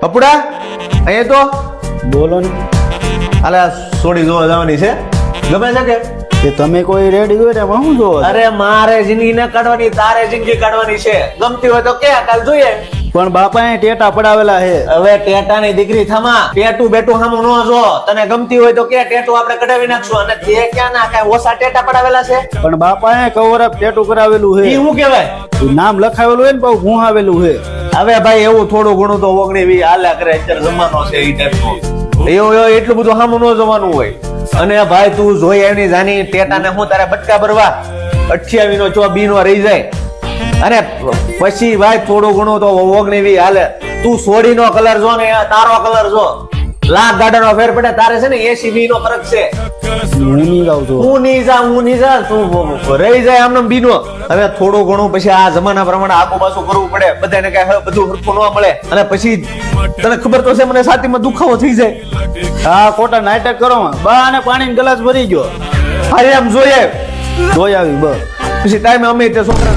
પપુડા અહીંયા તો બોલો ને અલે સોડી જોવા જવાની છે, ગમે છે કે તમે કોઈ રેડી હોય ને એમાં શું જોવો છો? અરે મારે જિંદગી ન કાઢવાની, તારે જિંદગી કાઢવાની છે. ગમતી હોય તો કે કાલ જોઈએ. પણ બાપાએ ટેટા પડાવેલા છે. હવે ટેટાની દીકરી થમા, ટેટું બેટું હામું ન જો. તને ગમતી હોય તો કે ટેટુ આપણે કઢાવી નાખશું. અને તે ક્યાં ના કાંઈ ઓછા ટેટા પડાવેલા છે? પણ બાપાએ કવર અપ ટેટુ કરાવેલું ઈ છે. શું કહેવાય? નામ લખાવેલું હોય ને બહુ ભૂહાવેલું છે. હવે ભાઈ એવું થોડું ઘણું તો ઓગણી વી હાલ્યા કરે, અત્યારે જમાનો છે ઈ ટાઈપનો. એવું એટલું બધું સામું ન જોવાનું હોય. અને ભાઈ તું જોઈ એની જાની ટેટાને હું તારે બટકા ભરવા 28 નો 24 નો રહી જાય. અને પછી ભાઈ થોડું ઘણું તો ઓગણી વી હાલે. તું સોડી નો કલર જો ને તારો કલર જો, લાખ ગાડાનો ફેર પડે. તારે છે ને 80 બી નો ફરક છે. હું નહીં ગાઉં છું. હું નહીં જા તું રહી જાય આમને બીનો. હવે થોડું ઘણું પછી આ જમાના પ્રમાણે આગુ પાછું કરવું પડે. બધાને કઈ હવે બધું હરખું ન મળે. અને પછી તને ખબર તો છે મને છાતીમાં દુખાવો થઈ જાય. હા ખોટા નાટક કરો બા અને પાણી ગ્લાસ ભરી ગયો હા એમ જોઈએ જોઈ આવી બસ. પછી ટાઈમે અમે તે છોકરા